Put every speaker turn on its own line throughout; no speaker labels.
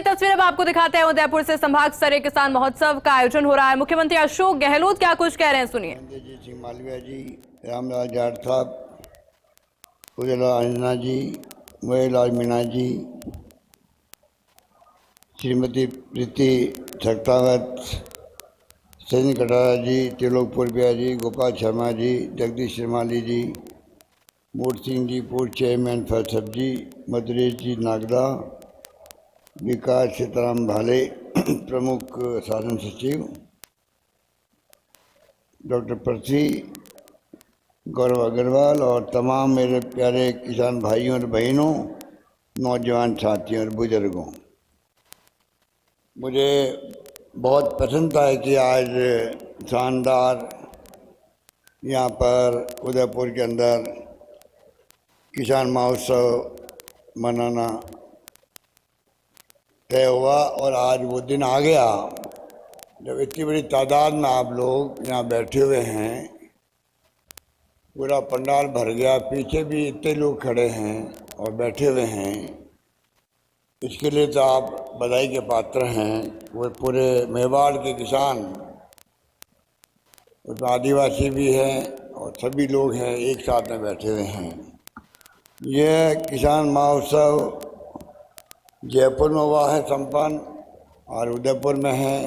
ये तस्वीर अब आपको दिखाते हैं। उदयपुर से संभाग स्तरीय किसान महोत्सव का आयोजन हो रहा है। मुख्यमंत्री अशोक गहलोत क्या कुछ कह रहे हैं, सुनिए।
जी सिंह मालवीय जी, रामलाल जाट साहब, उदयलाल अंजना जी, मोहनलाल मीणा जी, श्रीमती प्रीति सक्तावत, सचिन कटारा जी, त्रिलोक पुरबिया जी, गोपाल शर्मा जी, जगदीश श्रीमाली जी, मूर्ति सिंह जी, पूर्व चेयरमैन फलसफ जी, मधुरेश जी नागदा, विकास सीताराम भाले, प्रमुख शासन सचिव, डॉक्टर पृथ्वी, गौरव अग्रवाल और तमाम मेरे प्यारे किसान भाइयों और बहनों, नौजवान साथियों और बुजुर्गों, मुझे बहुत पसंद है कि आज शानदार यहाँ पर उदयपुर के अंदर किसान महोत्सव मनाना तय हुआ और आज वो दिन आ गया जब इतनी बड़ी तादाद में आप लोग यहाँ बैठे हुए हैं। पूरा पंडाल भर गया, पीछे भी इतने लोग खड़े हैं और बैठे हुए हैं। इसके लिए तो आप बधाई के पात्र हैं। वो पूरे मेवाड़ के किसान, उसमें आदिवासी भी हैं और सभी लोग हैं, एक साथ में बैठे हुए हैं। यह किसान महोत्सव जयपुर में हुआ है संपन्न और उदयपुर में है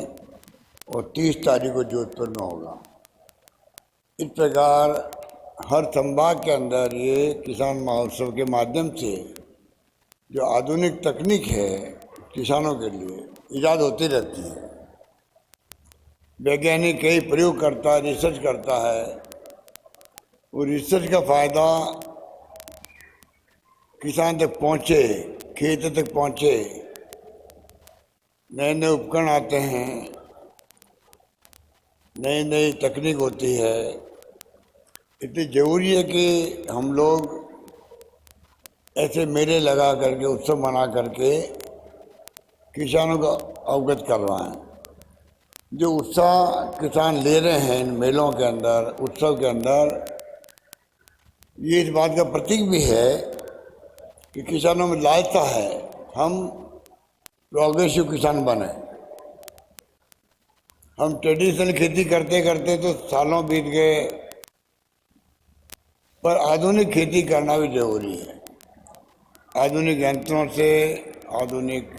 और 30 तारीख को जोधपुर में होगा। इस प्रकार हर संभाग के अंदर ये किसान महोत्सव के माध्यम से जो आधुनिक तकनीक है किसानों के लिए ईजाद होती रहती है। वैज्ञानिक कई प्रयोग करता है, रिसर्च करता है। वो रिसर्च का फ़ायदा किसान तक पहुँचे, खेत तक पहुँचे। नए नए उपकरण आते हैं, नई नई तकनीक होती है। इतनी ज़रूरी है कि हम लोग ऐसे मेले लगा करके, उत्सव मना करके किसानों को अवगत करवाएं। जो उत्साह किसान ले रहे हैं इन मेलों के अंदर, उत्सव के अंदर, ये इस बात का प्रतीक भी है कि किसानों में लालसा है हम प्रोग्रेसिव किसान बने। हम ट्रेडिशनल खेती करते करते तो सालों बीत गए, पर आधुनिक खेती करना भी जरूरी है। आधुनिक यंत्रों से, आधुनिक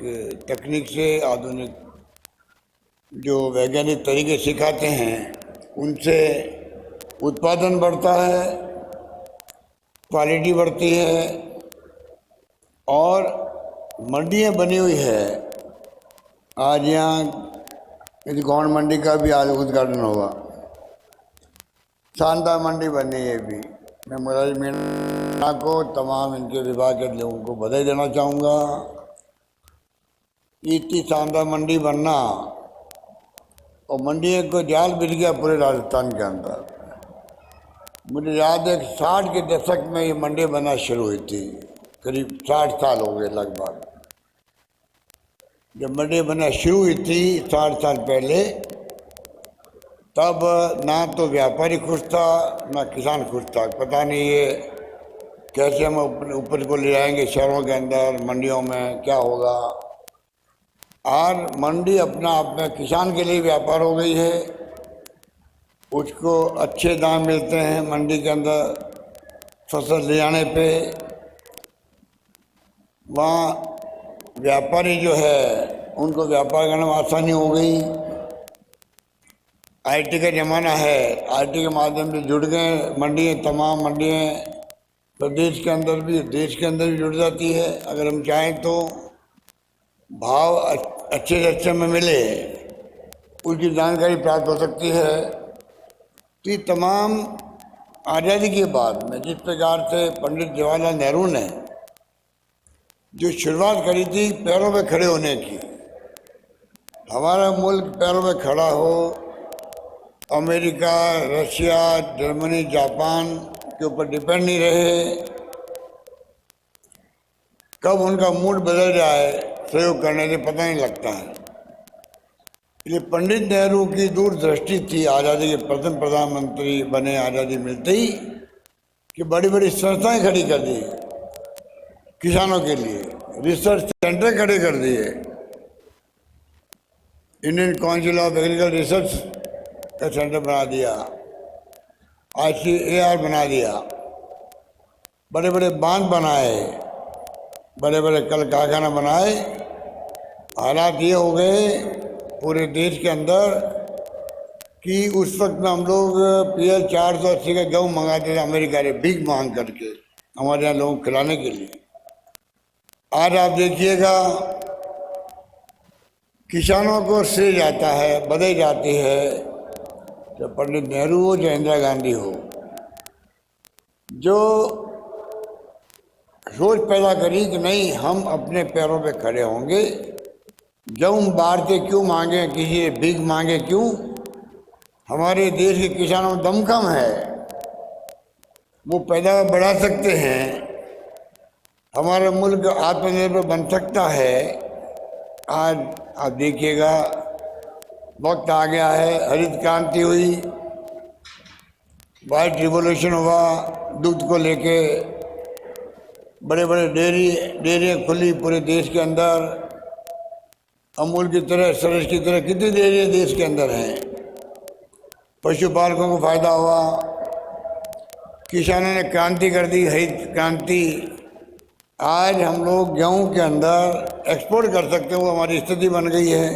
तकनीक से, आधुनिक जो वैज्ञानिक तरीके सिखाते हैं उनसे उत्पादन बढ़ता है, क्वालिटी बढ़ती है और मंडियाँ बनी हुई है। आज यहाँ गौड़ मंडी का भी आज उद्घाटन होगा। शानदार मंडी बनी है भी। मैं मुरारी मीणा को, तमाम इनके विभाग के लोगों को बधाई देना चाहूँगा। इतनी शानदार मंडी बनना और मंडी को जाल बिछ गया पूरे राजस्थान के अंदर। मुझे याद है 60 के दशक में ये मंडी बनना शुरू हुई थी। करीब 60 साल हो गए लगभग जब मंडी बनना शुरू हुई थी। 60 साल पहले तब ना तो व्यापारी खुश था ना किसान खुश था। पता नहीं ये कैसे हम ऊपर को ले जाएंगे शहरों के अंदर, मंडियों में क्या होगा। आज मंडी अपना आप में किसान के लिए व्यापार हो गई है। उसको अच्छे दाम मिलते हैं मंडी के अंदर फसल ले जाने पे। वहाँ व्यापारी जो है उनको व्यापार करने में आसानी हो गई। आईटी का ज़माना है, आईटी के माध्यम से जुड़ गए मंडियाँ, तमाम मंडियाँ प्रदेश के अंदर भी, देश के अंदर भी जुड़ जाती है। अगर हम चाहें तो भाव अच्छे से अच्छे में मिले, उसकी जानकारी प्राप्त हो सकती है। तो ये तमाम आज़ादी के बाद में जिस प्रकार से पंडित जवाहरलाल नेहरू ने जो शुरुआत करी थी पैरों पे खड़े होने की, हमारा मुल्क पैरों पे खड़ा हो, अमेरिका, रशिया, जर्मनी, जापान के ऊपर डिपेंड नहीं रहे। कब उनका मूड बदल जाए सहयोग करने से पता नहीं लगता है। इसलिए पंडित नेहरू की दूरदृष्टि थी। आज़ादी के प्रथम प्रधानमंत्री बने आज़ादी मिलते ही कि बड़ी बड़ी संस्थाएं खड़ी कर दी किसानों के लिए, रिसर्च सेंटर खड़े कर दिए Indian council of agriculture research का सेंटर बना दिया, ICAR बना दिया, बड़े बड़े बांध बनाए, बड़े बड़े कल कारखाना बनाए। हालात ये हो गए पूरे देश के अंदर कि उस वक्त में हम लोग PL 480 का गेहूँ मंगाते थे अमेरिका से भीख मांग करके हमारे यहाँ लोगों को खिलाने के लिए। आज आप देखिएगा किसानों को श्रेय जाता है, बधाई जाती है, चाहे पंडित नेहरू हो चाहे इंदिरा गांधी हो, जो सोच पैदा करी कि नहीं हम अपने पैरों पे खड़े होंगे, गेहूँ बाहर से क्यों मांगे, किसी से भीख मांगे क्यों। हमारे देश के किसानों में दम कम है, वो पैदावार बढ़ा सकते हैं, हमारा मुल्क आत्मनिर्भर बन सकता है। आज आप देखिएगा वक्त आ गया है, हरित क्रांति हुई, वाइट रिवॉल्यूशन हुआ, दूध को लेके बड़े बड़े डेयरियाँ खुली पूरे देश के अंदर। अमूल की तरह, सरस की तरह कितनी डेयरियाँ देश के अंदर हैं। पशुपालकों को फायदा हुआ, किसानों ने क्रांति कर दी, हरित क्रांति। आज हम लोग गेहूं के अंदर एक्सपोर्ट कर सकते हैं, वो हमारी स्थिति बन गई है।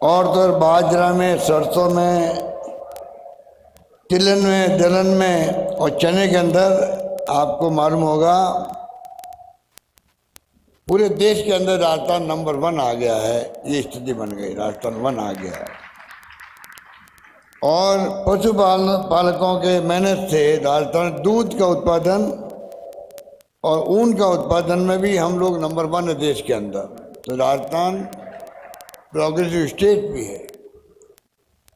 और तो बाजरा में, सरसों में, तिलहन में, दलहन में और चने के अंदर आपको मालूम होगा पूरे देश के अंदर राजस्थान नंबर 1 आ गया है। ये स्थिति बन गई, राजस्थान 1 आ गया है। और पशुपालकों के मेहनत से राजस्थान दूध का उत्पादन और ऊन का उत्पादन में भी हम लोग नंबर 1 है देश के अंदर। तो राजस्थान प्रोग्रेसिव स्टेट भी है,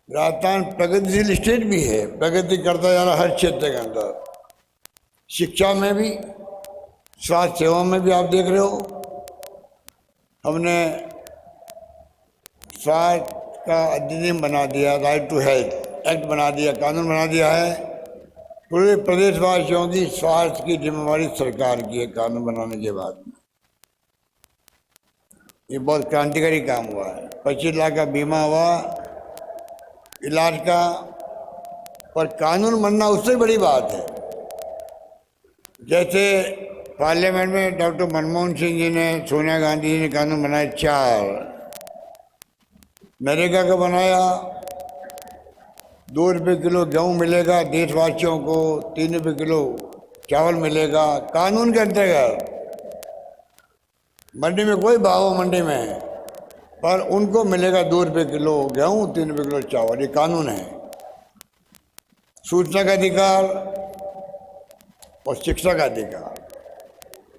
राजस्थान प्रगतिशील स्टेट भी है, प्रगति करता जा रहा हर क्षेत्र के अंदर, शिक्षा में भी, स्वास्थ्य सेवा में भी। आप देख रहे हो हमने स्वास्थ्य का अधिनियम बना दिया, राइट टू हेल्थ एक्ट बना दिया, कानून बना दिया है। पूरे प्रदेशवासियों की स्वास्थ्य की जिम्मेवारी सरकार की है कानून बनाने के बाद में। ये बहुत क्रांतिकारी काम हुआ है। 25 लाख का बीमा हुआ इलाज का, पर कानून बनना उससे बड़ी बात है। जैसे पार्लियामेंट में डॉक्टर मनमोहन सिंह जी ने, सोनिया गांधी जी ने कानून बनाए 4, नरेगा का बनाया, 2 रुपये किलो गेहूँ मिलेगा देशवासियों को, 3 रुपये किलो चावल मिलेगा कानून के अंतर्गत। मंडी में कोई भाव हो मंडी में, पर उनको मिलेगा 2 रुपये किलो गेहूँ, 3 रुपये किलो चावल, ये कानून है। सूचना का अधिकार और शिक्षा का अधिकार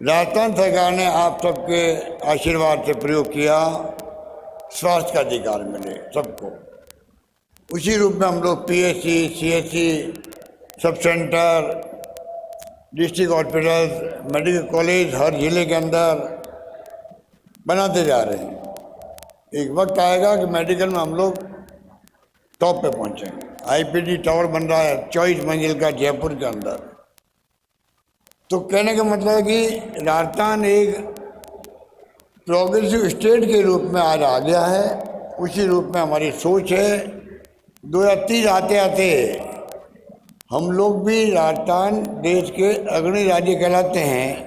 राजस्थान सरकार ने आप सबके आशीर्वाद से प्रयोग किया। स्वास्थ्य का अधिकार मिले सबको, उसी रूप में हम लोग PSC, CSC, sub centre, district hospital, medical college हर जिले के अंदर बनाते जा रहे हैं। एक वक्त आएगा कि मेडिकल में हम लोग टॉप पे पहुंचेंगे। IPD टावर बन रहा है 24 मंजिल का जयपुर के अंदर। तो कहने का मतलब है कि राजस्थान एक प्रोग्रेसिव स्टेट के रूप में आज आ गया है। उसी रूप में हमारी सोच है 2030 आते आते हम लोग भी राजस्थान देश के अग्रणी राज्य कहलाते हैं,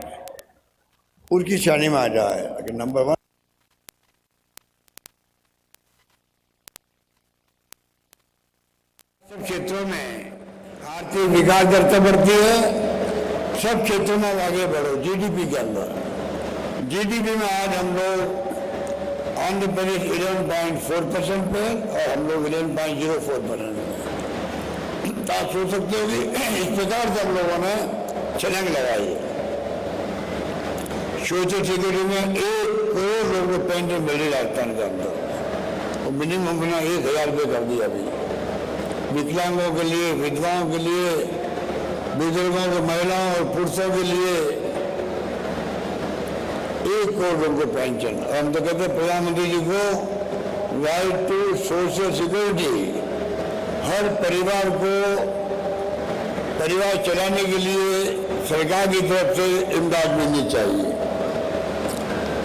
उसकी श्रेणी में आ जाए। अगर नंबर 1 सब क्षेत्रों में आर्थिक विकास दर बढ़ती है, सब क्षेत्रों में आगे बढ़ो। GDP के अंदर, GDP में आज हम लोग आंध्र प्रदेश 11.4% पे और हम लोग 11.04% पे। तो आप सोच सकते हो कि इस प्रकार से हम लोगों ने छलांग लगाई है। सोशल सिक्योरिटी में 1 करोड़ लोगों को पेंशन मिल रही राजस्थान के अंदर, और मिनिमम बिना 1000 रुपये कर दिया अभी। विकलांगों के लिए, विधवाओं के लिए, बुजुर्गों के, महिलाओं और पुरुषों के लिए 1 करोड़ लोगों को पेंशन। और हम तो कहते हैं प्रधानमंत्री जी को राइट टू सोशल सिक्योरिटी, हर परिवार को परिवार चलाने के लिए सरकार की तरफ से इमदाद मिलनी चाहिए।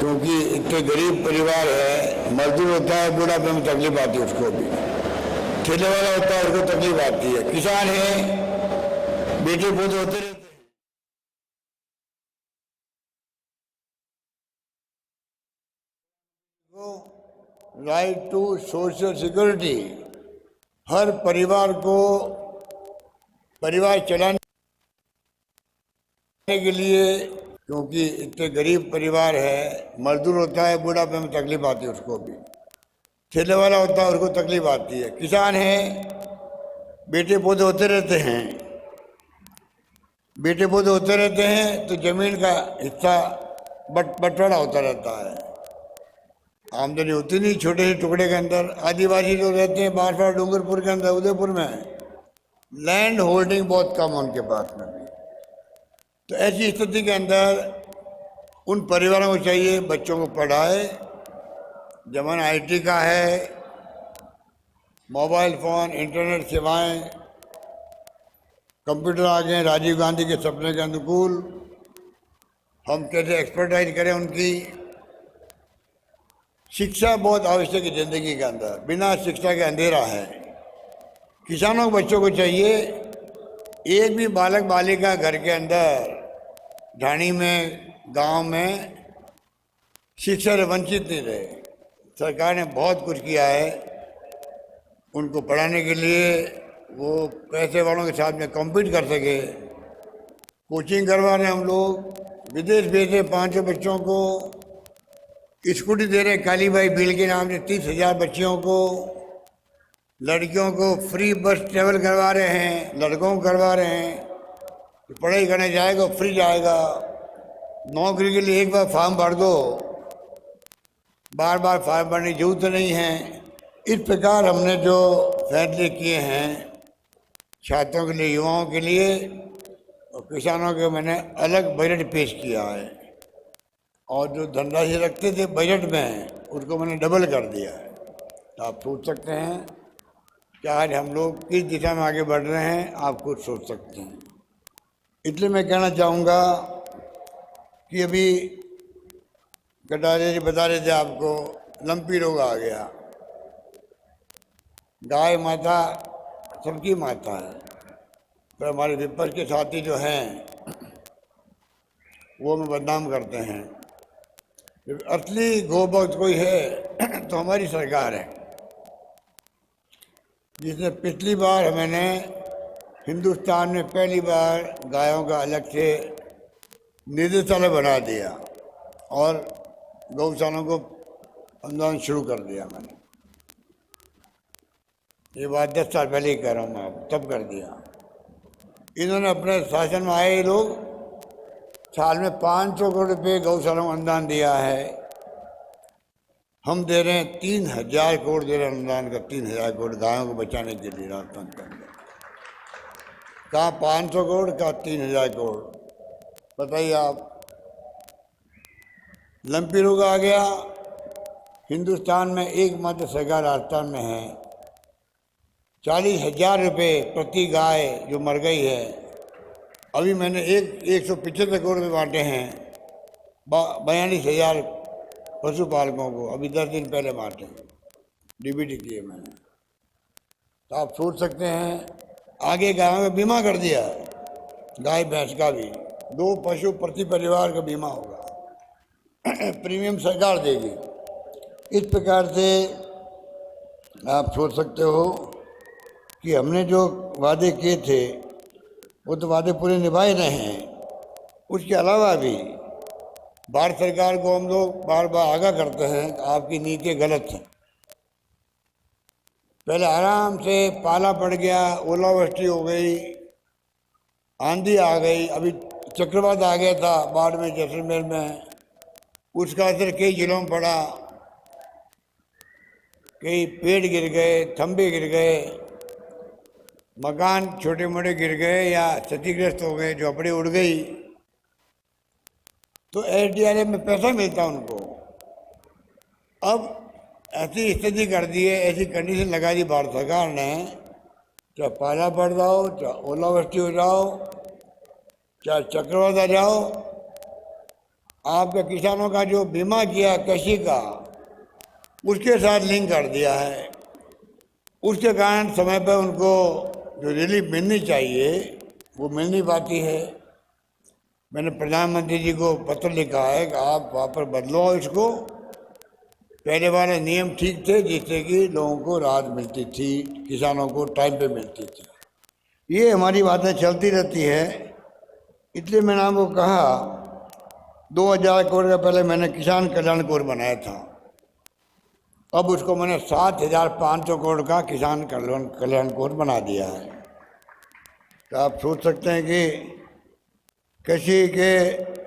क्योंकि इतने गरीब परिवार है, मजदूर होता है, बुढ़ापे में तकलीफ आती है उसको भी, ठेले वाला होता है उसको तकलीफ आती है, किसान है, बेटे पोते होते रहते हैं। राइट टू सोशल सिक्योरिटी, हर परिवार को परिवार चलाने के लिए, क्योंकि इतने गरीब परिवार है, मजदूर होता है, बुढ़ापे में तकलीफ आती है उसको भी, ठेले वाला होता है उसको तकलीफ आती है, किसान है, बेटे पोते होते रहते हैं, बेटे पोते होते रहते हैं तो जमीन का हिस्सा बंटवारा होता रहता है, आमदनी होती नहीं छोटे से टुकड़े के अंदर। आदिवासी लोग रहते हैं बारफा डूंगरपुर के अंदर, उदयपुर में लैंड होल्डिंग बहुत कम है उनके पास में भी। तो ऐसी स्थिति के अंदर उन परिवारों को चाहिए बच्चों को पढ़ाए, जमाना आईटी का है, मोबाइल फ़ोन, इंटरनेट सेवाएं, कंप्यूटर आ गए, राजीव गांधी के सपने के अनुकूल हम कैसे एक्सपर्टाइज करें उनकी। शिक्षा बहुत आवश्यक है ज़िंदगी के अंदर, बिना शिक्षा के अंधेरा है। किसानों के बच्चों को चाहिए एक भी बालक बालिका घर के अंदर, ढाणी में, गांव में शिक्षा से वंचित नहीं रहे। सरकार ने बहुत कुछ किया है उनको पढ़ाने के लिए, वो पैसे वालों के साथ में कॉम्पीट कर सके। कोचिंग करवा रहे हम लोग, विदेश भेजे 500 बच्चों को, स्कूटी दे रहे काली बाई बिल के नाम से 30,000 बच्चियों को, लड़कियों को फ्री बस ट्रेवल करवा रहे हैं, लड़कों को करवा रहे हैं, पढ़ाई करने जाएगा फ्री जाएगा। नौकरी के लिए एक बार फॉर्म भर दो, बार बार फॉर्म भरने की जरूरत नहीं है। इस प्रकार हमने जो फैसले किए हैं छात्रों के लिए, युवाओं के लिए और किसानों के, मैंने अलग बजट पेश किया है और जो धनराशि रखते थे बजट में उसको मैंने डबल कर दिया है। तो आप सोच सकते हैं कि आज हम लोग किस दिशा में आगे बढ़ रहे हैं, आप खुद सोच सकते हैं। इसलिए मैं कहना चाहूँगा कि अभी कटारे जी बता रहे थे आपको, लंपी रोग आ गया। गाय माता सबकी माता है, पर हमारे विपक्ष के साथी जो हैं वो हमें बदनाम करते हैं। असली गोभक्त कोई है तो हमारी सरकार है, जिसने पिछली बार मैंने हिंदुस्तान में पहली बार गायों का अलग से निदेशालय बना दिया और गौशालाओं को अनुदान शुरू कर दिया मैंने। ये बात 10 साल पहले ही कह रहा हूँ, आप तब कर दिया। इन्होंने अपने शासन में आए लोग साल में 500 करोड़ रुपये गौशालाओं को अनुदान दिया है। हम दे रहे हैं 3,000 करोड़ दे रहे हैं अनुदान का, 3,000 करोड़ गायों को बचाने के लिए राजस्थान के अंदर। कहाँ 500 करोड़, कहाँ 3,000 करोड़, बताइए आप। लंपी रोग आ गया, हिंदुस्तान में एकमात्र सरकार राजस्थान में है। 40,000 रुपये प्रति गाय जो मर गई है, अभी मैंने 175 करोड़ में बांटे हैं 42,000 पशुपालकों को, अभी 10 दिन पहले बांटे, डीबीटी किए मैंने। तो आप सोच सकते हैं, आगे गायों का बीमा कर दिया, गाय भैंस का भी 2 पशु प्रति परिवार का बीमा होगा, प्रीमियम सरकार देगी। इस प्रकार से आप सोच सकते हो कि हमने जो वादे किए थे वो तो वादे पूरे निभाए रहे हैं। उसके अलावा भी भारत सरकार को हम लोग बार बार आगाह करते हैं कि आपकी नीतियाँ गलत हैं। पहले आराम से पाला पड़ गया, ओलावृष्टि हो गई, आंधी आ गई, अभी चक्रवात आ गया था बाढ़ में जैसलमेर में, उसका असर कई जिलों में पड़ा, कई पेड़ गिर गए, खंभे गिर गए, मकान छोटे मोटे गिर गए या क्षतिग्रस्त हो गए, झोपड़ी उड़ गई। तो एसडीआरएफ में पैसा मिलता उनको। अब ऐसी स्थिति कर दी है, ऐसी कंडीशन लगा दी भारत सरकार ने, चाहे पाला पड़ जाओ, चाहे ओलावृष्टि हो जाओ, चाहे चक्रवात आ जाओ, आपका किसानों का जो बीमा किया कृषि का, उसके साथ लिंक कर दिया है। उसके कारण समय पर उनको जो रिलीफ मिलनी चाहिए वो मिल नहीं पाती है। मैंने प्रधानमंत्री जी को पत्र लिखा है कि आप वहाँ पर बदलो इसको। पहले वाले नियम ठीक थे जिससे कि लोगों को राहत मिलती थी, किसानों को टाइम पे मिलती थी। ये हमारी बातें चलती रहती है। इसलिए मैंने आपको कहा 2000 करोड़ का पहले मैंने किसान कल्याण कोष बनाया था, अब उसको मैंने 7500 करोड़ का किसान कल्याण कोष बना दिया है। तो आप सोच सकते हैं कि कृषि के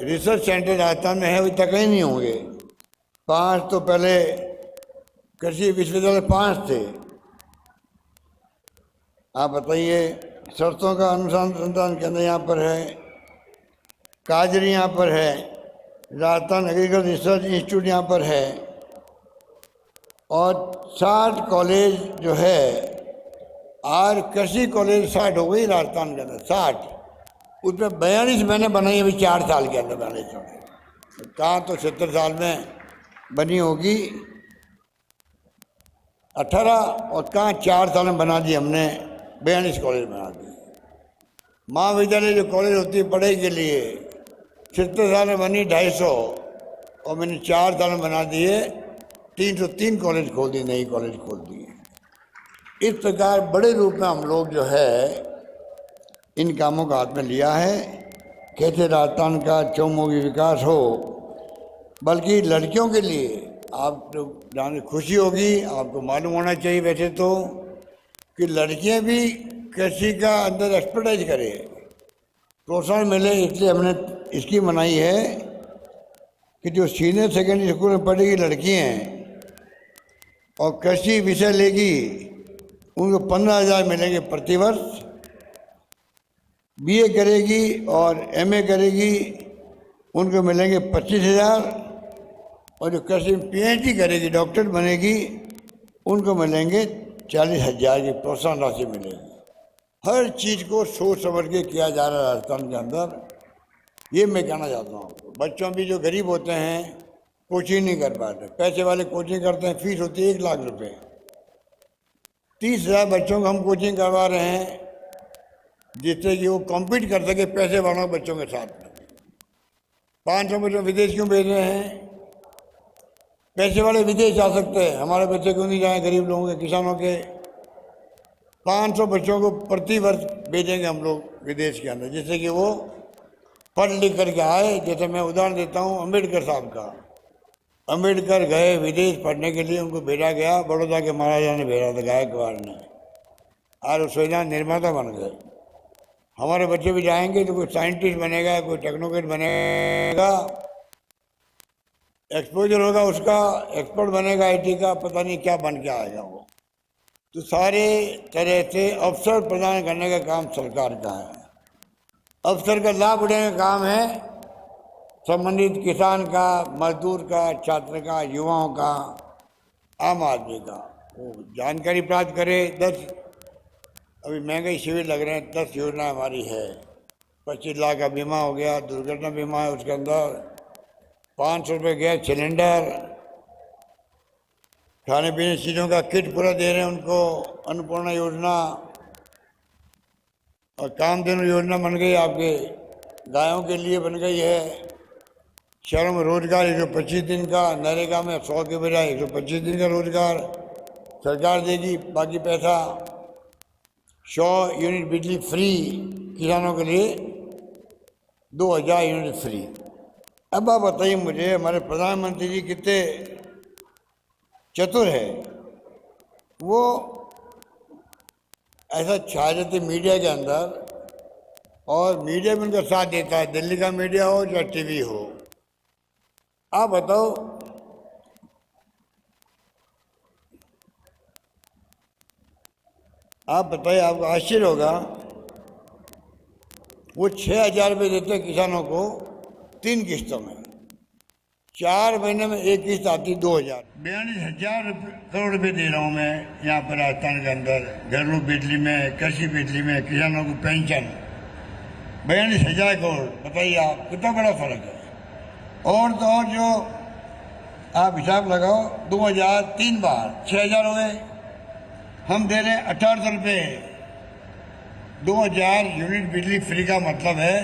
रिसर्च सेंटर राजस्थान में है, अभी तक ही नहीं होंगे। 5 तो पहले कृषि विश्वविद्यालय 5 थे। आप बताइए, सरसों का अनुसंधान केंद्र यहाँ पर है, काजरी यहाँ पर है, राजस्थान एग्रीकल्चर रिसर्च इंस्टीट्यूट यहाँ पर है, और 60 कॉलेज जो है, आज कृषि कॉलेज 60 हो गई राजस्थान के अंदर, 60। उसमें 42 मैंने बनाई अभी 4 साल के अंदर। 42 कहाँ तो 70 साल में बनी होगी 18, और कहाँ 4 साल में बना दी हमने, 42 कॉलेज बना दिए। महाविद्यालय जो कॉलेज होती है पढ़ाई के लिए 70 साल में बनी 250, और मैंने 4 साल में बना दिए 303 कॉलेज खोल दिए, नई कॉलेज खोल दिए। इस प्रकार बड़े रूप में हम लोग जो है इन कामों का हाथ में लिया है। कैसे राजस्थान का चौमुखी विकास हो, बल्कि लड़कियों के लिए आप लोग जाने खुशी होगी, आपको मालूम होना चाहिए वैसे तो, कि लड़कियां भी कृषि का अंदर एक्सपर्टाइज करें, प्रोत्साहन मिले। इसलिए हमने स्कीम बनाई है कि जो सीनियर सेकेंडरी स्कूल में पढ़ेगी लड़कियाँ हैं और कृषि विषय लेगी, उनको 15,000 मिलेंगे प्रति वर्ष। बीए करेगी और एमए करेगी, उनको मिलेंगे 25,000, और जो कृषि में पीएचडी करेगी, डॉक्टर बनेगी, उनको मिलेंगे 40,000 की प्रोत्साहन राशि मिलेगी। हर चीज़ को सोच समझ के किया जा रहा है राजस्थान के अंदर। ये मैं कहना चाहता हूँ। बच्चों भी जो गरीब होते हैं कोचिंग नहीं कर पाते, पैसे वाले कोचिंग करते हैं, फीस होती है 1 लाख रुपए। 30,000 बच्चों को हम कोचिंग करवा रहे हैं जिससे कि वो कॉम्पीट कर सके पैसे वालों बच्चों के साथ में। 500 बच्चों विदेश क्यों भेज रहे हैं? पैसे वाले विदेश जा सकते हैं, हमारे बच्चे क्यों नहीं जाए? गरीब लोगों के, किसानों के 500 बच्चों को प्रति वर्ष भेजेंगे हम लोग विदेश के अंदर, जिससे कि वो पढ़ लिख करके आए। जैसे मैं उदाहरण देता हूँ अम्बेडकर साहब का। अम्बेडकर गए विदेश पढ़ने के लिए, उनको भेजा गया, बड़ौदा के महाराजा ने भेजा था, गायकवाड़ ने, और उस संविधान निर्माता बन गए। हमारे बच्चे भी जाएंगे तो कोई साइंटिस्ट बनेगा, कोई टेक्नोक्रेट बनेगा, एक्सपोजर होगा उसका, एक्सपर्ट बनेगा आईटी का, पता नहीं क्या बन के आएगा वो। तो सारे तरह से अवसर प्रदान करने का काम सरकार का है। अवसर का लाभ उठाने का काम है संबंधित किसान का, मजदूर का, छात्र का, युवाओं का, आम आदमी का। वो जानकारी प्राप्त करे। 10 अभी महंगाई शिविर लग रहे हैं, 10 योजना हमारी है। 25 लाख का बीमा हो गया, दुर्घटना बीमा है, उसके अंदर 500 रुपये गैस सिलेंडर, खाने पीने चीज़ों का किट पूरा दे रहे हैं उनको। अन्नपूर्णा योजना और कामधेनु योजना बन गई, आपके गायों के लिए बन गई है। शहरों में रोजगार 125 दिन का, नरेगा में 100 के बजाय 125 दिन का रोजगार सरकार देगी। बाकी पैसा 100 यूनिट बिजली फ्री किसानों के लिए, 2000 यूनिट फ्री। अब आप बताइए मुझे, हमारे प्रधानमंत्री जी कितने चतुर है। वो ऐसा छा जाते मीडिया के अंदर, और मीडिया भी उनका साथ देता है, दिल्ली का मीडिया हो या टीवी हो। आप बताओ, आप बताइए, आपको आश्चर्य होगा, वो 6,000 रुपये देते हैं किसानों को 3 किस्तों में। 4 महीने में एक किस्त आती 2,000। 42,000 करोड़ रुपये दे रहा हूँ मैं यहाँ पर राजस्थान के अंदर, घरेलू बिजली में, कृषि बिजली में, किसानों को पेंशन 42,000 करोड़। बताइए आप, कितना बड़ा फर्क है। और तो और जो आप हिसाब लगाओ 2000 3 बार 6000 हो गए। हम दे रहे हैं 1800 रुपये। 2000 यूनिट बिजली फ्री का मतलब है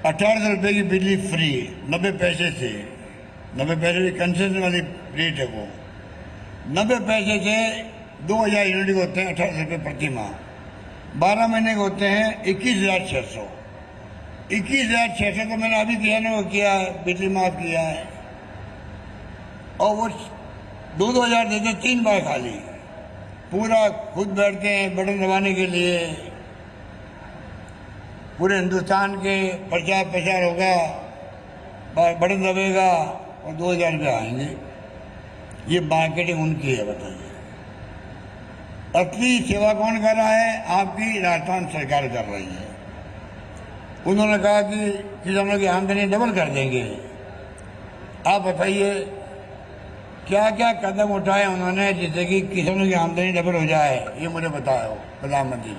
1800 रुपये की बिजली फ्री 90 पैसे से। 90 पैसे की कंसेशन वाली रेट है वो। 90 पैसे से 2000 यूनिट के होते हैं 1800 रुपये प्रति माह। 12 महीने के होते हैं 21,600। 21,600 तो मैंने अभी किया ना, वो किया है, बिजली माफ किया है। और वो 2,000 देते 3 बार खाली। पूरा खुद बैठते हैं बटन दबाने के लिए। पूरे हिंदुस्तान के प्रचार प्रचार होगा, बटन दबेगा और 2,000 रुपये आएंगे। ये मार्केटिंग उनकी है, बताइए। असली सेवा कौन कर रहा है? आपकी राजस्थान सरकार कर रही है। उन्होंने कहा कि किसानों की आमदनी डबल कर देंगे। आप बताइए क्या क्या कदम उठाए उन्होंने जिससे कि किसानों की आमदनी डबल हो जाए? ये मुझे बताओ प्रधानमंत्री जी,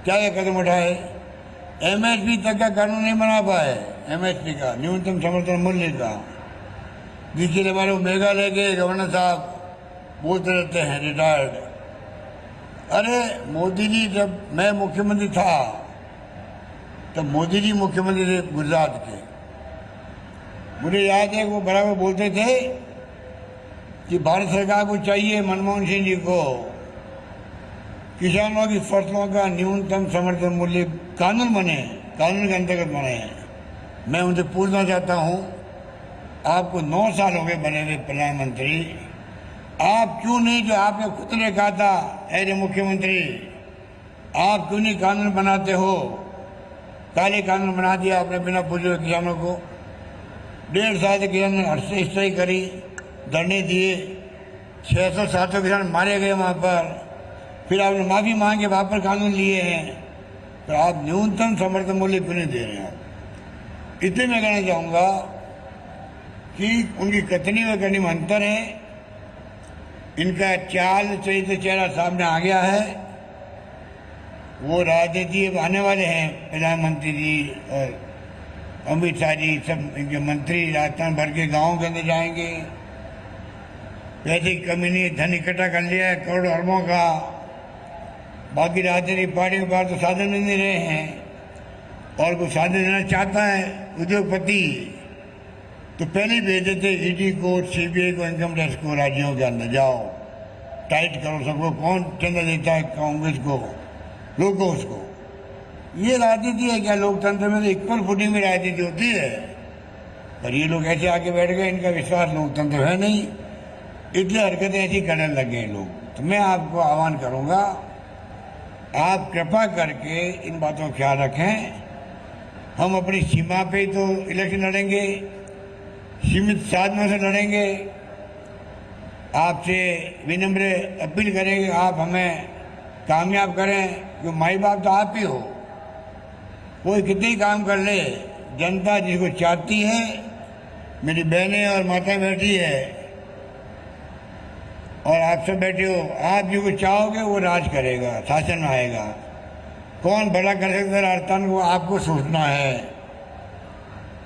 क्या क्या कदम उठाए? एमएसपी तक का कानून नहीं बना पाए। एमएसपी का, न्यूनतम समर्थन मूल्य का, जिसके बारे में मेघालय के गवर्नर साहब बोलते रहते हैं, रिटायर्ड। अरे मोदी जी, जब मैं मुख्यमंत्री था तब मोदी जी मुख्यमंत्री थे गुजरात के। मुझे याद है वो बराबर बोलते थे कि भारत सरकार को चाहिए, मनमोहन सिंह जी को, किसानों की फसलों का न्यूनतम समर्थन मूल्य कानून बने, कानून के अंतर्गत बने। मैं उनसे पूछना चाहता हूं, आपको 9 साल हो गए बने हुए प्रधानमंत्री, आप क्यों नहीं, जो आपने खुद ने कहा था एज ए मुख्यमंत्री, आप क्यों नहीं कानून बनाते हो? काले कानून बना दिया आपने बिना पूछे किसानों को। 1.5 साल से किसान ने हर्षई करी, धरने दिए, 600-700 किसान मारे गए वहाँ पर। फिर आपने माफ़ी मांग के वहाँ पर कानून लिए हैं, तो आप न्यूनतम समर्थन मूल्य क्यों नहीं दे रहे हैं? इतने मैं कहना चाहूँगा कि उनकी कथनी व करनी में अंतर है। इनका चाल चरित्र चेहरा सामने आ गया है। वो राजनीति अब आने वाले हैं, प्रधानमंत्री जी और अमित शाह जी, सब इनके मंत्री राजस्थान भर के गाँव के अंदर जाएंगे। वैसे ही कमी नहीं, धन इकट्ठा कर लिया है करोड़ों अरबों का। बाकी राजनीतिक पार्टी के पास तो साधन मिल नहीं रहे हैं, और कोई साधन देना चाहता है उद्योगपति तो पहले ही भेज देते ईडी को, सीबीआई को, इनकम टैक्स को, राज्यों के अंदर जाओ टाइट करो सबको। कौन चंदा देता है? कांग्रेस को, लोगों उसको। ये राजनीति है क्या? लोकतंत्र में तो इक्वल फुटिंग में राजनीति होती है, पर ये लोग ऐसे आके बैठ गए, इनका विश्वास लोकतंत्र है नहीं, इसलिए हरकतें ऐसी करने लग गए लोग। तो मैं आपको आह्वान करूंगा, आप कृपा करके इन बातों का ख्याल रखें। हम अपनी सीमा पे तो इलेक्शन लड़ेंगे, सीमित साधनों से लड़ेंगे। आपसे विनम्र अपील करेंगे, आप हमें कामयाब करें, क्योंकि माई बाप तो आप ही हो। कोई कितने ही काम कर ले, जनता जिसको चाहती है, मेरी बहनें और माताएं बैठी है और आप सब बैठे हो, आप जिसको चाहोगे वो राज करेगा, शासन आएगा। कौन भला कर सकता है राजस्थान को? आपको सोचना है।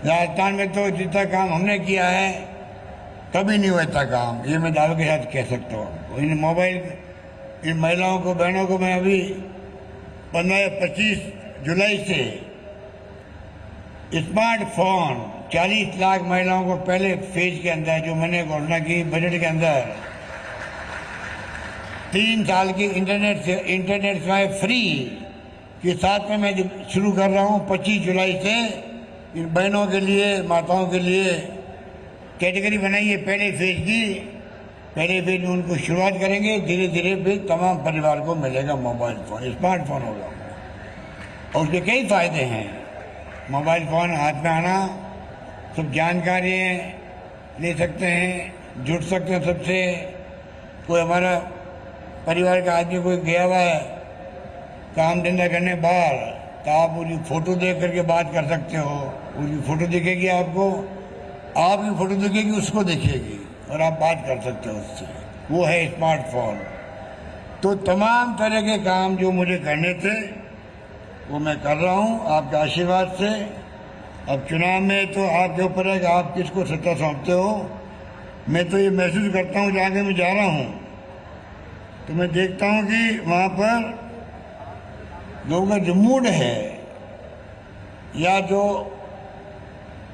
राजस्थान में तो जितना काम हमने किया है कभी नहीं हुआ इतना काम, ये मैं दावे के साथ कह सकता हूँ। इन महिलाओं को, बहनों को मैं अभी 25 जुलाई से स्मार्टफोन 40 लाख महिलाओं को पहले फेज के अंदर, जो मैंने घोषणा की बजट के अंदर, 3 साल की इंटरनेट सेवाएं फ्री के साथ में मैं शुरू कर रहा हूँ 25 जुलाई से। इन बहनों के लिए, माताओं के लिए कैटेगरी बनाई है पहले फेज की। पहले फेज में उनको शुरुआत करेंगे, धीरे धीरे फिर तमाम परिवार को मिलेगा मोबाइल फ़ोन, स्मार्टफोन होगा। और उसके कई फ़ायदे हैं। मोबाइल फ़ोन हाथ में आना, सब जानकारी ले सकते हैं, जुड़ सकते हैं सबसे। कोई हमारा परिवार का आदमी कोई गया हुआ है काम धंधा करने बाहर, तो आप उसकी फ़ोटो देख करके बात कर सकते हो। उसकी फ़ोटो दिखेगी आपको, आपकी फ़ोटो दिखेगी उसको दिखेगी, और आप बात कर सकते हो उससे। वो है स्मार्टफोन। तो तमाम तरह के काम जो मुझे करने थे वो मैं कर रहा हूँ आपके आशीर्वाद से। अब चुनाव में तो आपके ऊपर है कि आप किसको सत्ता सौंपते हो। मैं तो ये महसूस करता हूँ, जहाँ मैं जा रहा हूँ तो मैं देखता हूँ कि वहाँ पर लोगों का जो मूड है, या जो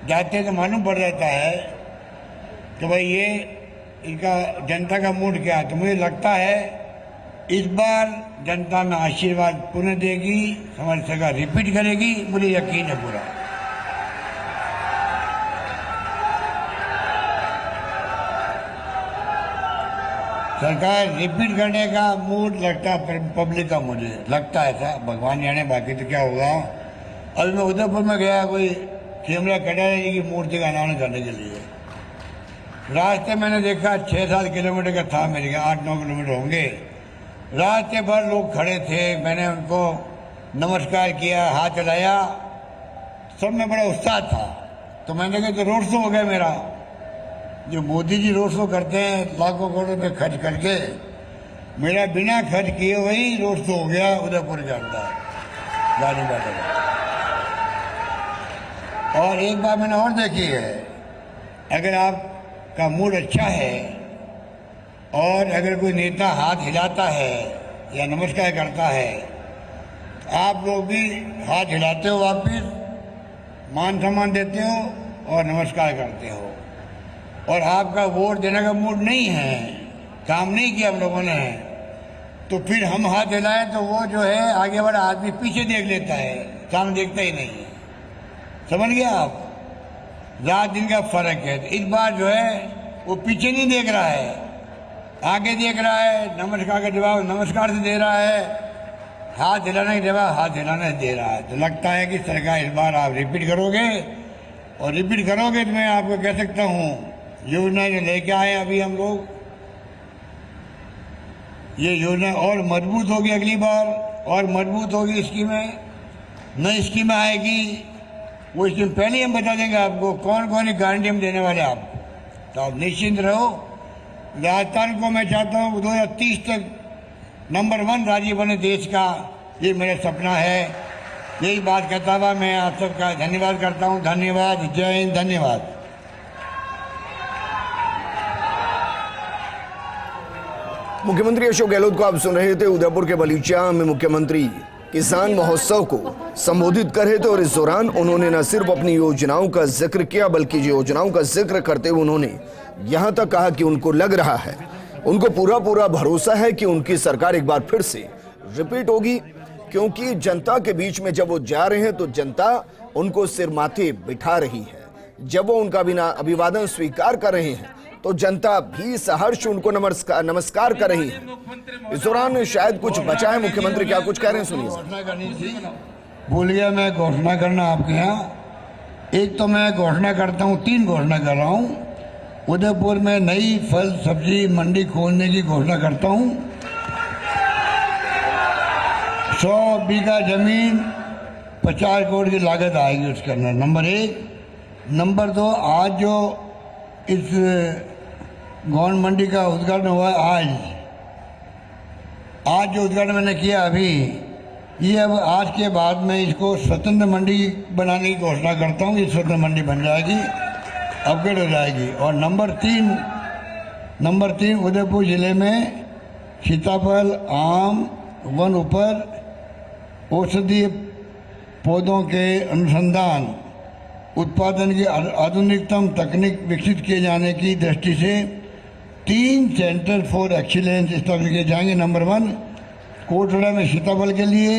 जाते तो मालूम पड़ जाता है कि भाई ये इनका जनता का मूड क्या है। तो मुझे लगता है इस बार जनता में आशीर्वाद पुनः देगी, हमारी सरकार रिपीट करेगी, मुझे यकीन है पूरा। सरकार रिपीट करने का मूड लगता है पब्लिक का, मुझे लगता है ऐसा, भगवान जाने बाकी तो क्या होगा। अभी मैं उदयपुर में गया कोई खेमरा कटारे जी की मूर्ति का अनावरण करने के लिए। रास्ते मैंने देखा 6-7 किलोमीटर का था, मेरे 8-9 किलोमीटर होंगे। रास्ते भर लोग खड़े थे, मैंने उनको नमस्कार किया, हाथ चलाया, सब में बड़ा उत्साह था। तो मैंने कहा तो रोड शो हो गया मेरा, जो मोदी जी रोड शो करते हैं लाखों करोड़ रुपये खर्च करके, मेरा बिना खर्च किए वही रोड शो हो गया उदयपुर के अंदर गाड़ी बैठे। और एक बात मैंने और देखी है, अगर आपका मूड अच्छा है और अगर कोई नेता हाथ हिलाता है या नमस्कार करता है, आप लोग भी हाथ हिलाते हो, वापिस मान सम्मान देते हो और नमस्कार करते हो। और आपका वोट देने का मूड नहीं है, काम नहीं किया हम लोगों ने, तो फिर हम हाथ हिलाएं तो वो जो है आगे वाला आदमी पीछे देख लेता है, सामने देखता ही नहीं है। समझ गया आप, रात दिन का फर्क है। तो इस बार जो है वो पीछे नहीं देख रहा है, आगे देख रहा है, नमस्कार का जवाब नमस्कार से दे रहा है, हाथ हिलाने का जवाब हाथ हिलाने से दे रहा है। तो लगता है कि सरकार इस बार आप रिपीट करोगे, और रिपीट करोगे तो मैं आपको कह सकता हूँ योजना जो लेके आए अभी हम लोग, ये योजना और मजबूत होगी, अगली बार और मजबूत होगी। स्कीमें नई स्कीमें आएगी, वो स्कीम पहले हम बता देंगे आपको कौन कौन सी गारंटी हम देने वाले आपको, तो आप निश्चिंत रहो। राजस्थान को मैं चाहता हूँ 2030 तक नंबर 1 राज्य बने देश का, ये मेरा सपना है। यही बात कहता हुआ मैं आप सबका धन्यवाद करता हूँ। धन्यवाद, जय हिंद, धन्यवाद।
मुख्यमंत्री अशोक गहलोत को आप सुन रहे थे। उदयपुर के बलीचा में मुख्यमंत्री किसान महोत्सव को संबोधित कर रहे थे, और इस दौरान उन्होंने न सिर्फ अपनी योजनाओं का जिक्र किया, बल्कि योजनाओं का जिक्र करते हुए उन्होंने यहां तक कहा कि उनको लग रहा है, उनको पूरा भरोसा है कि उनकी सरकार एक बार फिर से रिपीट होगी, क्योंकि जनता के बीच में जब वो जा रहे हैं तो जनता उनको सिर माथे बिठा रही है। जब वो उनका बिना अभिवादन स्वीकार कर रहे हैं तो जनता भी सहर्ष उनको नमस्कार कर रही है। इस दौरान शायद कुछ बचा है, मुख्यमंत्री क्या कुछ कह रहे हैं, सुनिए।
घोषणा करनी थी, भूल गया मैं घोषणा करना आपके यहाँ। एक तो मैं घोषणा करता हूँ, 3 घोषणा कर रहा हूँ। उदयपुर में नई फल सब्जी मंडी खोलने की घोषणा करता हूँ। 100 बीघा जमीन 50 करोड़ की लागत आएगी उसके अंदर, नंबर 1। नंबर 2, आज जो इस गौन मंडी का उद्घाटन हुआ आज जो उद्घाटन मैंने किया अभी, ये अब आज के बाद में इसको स्वतंत्र मंडी बनाने की घोषणा करता हूँ। ये स्वतंत्र मंडी बन जाएगी, अपग्रेड हो जाएगी। और नंबर 3 उदयपुर जिले में सीताफल, आम, वन उपज, औषधीय पौधों के अनुसंधान उत्पादन की आधुनिकतम तकनीक विकसित किए जाने की दृष्टि से 3 सेंटर फॉर एक्सीलेंस स्थापित किए जाएंगे। नंबर 1 कोटड़ा में सीताफल के लिए,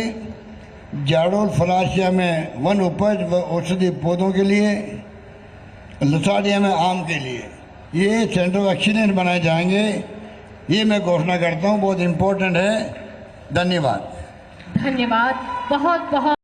जाडोल फलासिया में वन उपज व औषधि पौधों के लिए, लसाड़िया में आम के लिए, ये सेंटर ऑफ एक्सीलेंस बनाए जाएंगे। ये मैं घोषणा करता हूँ, बहुत इम्पोर्टेंट है। धन्यवाद।
धन्यवाद, बहुत बहुत।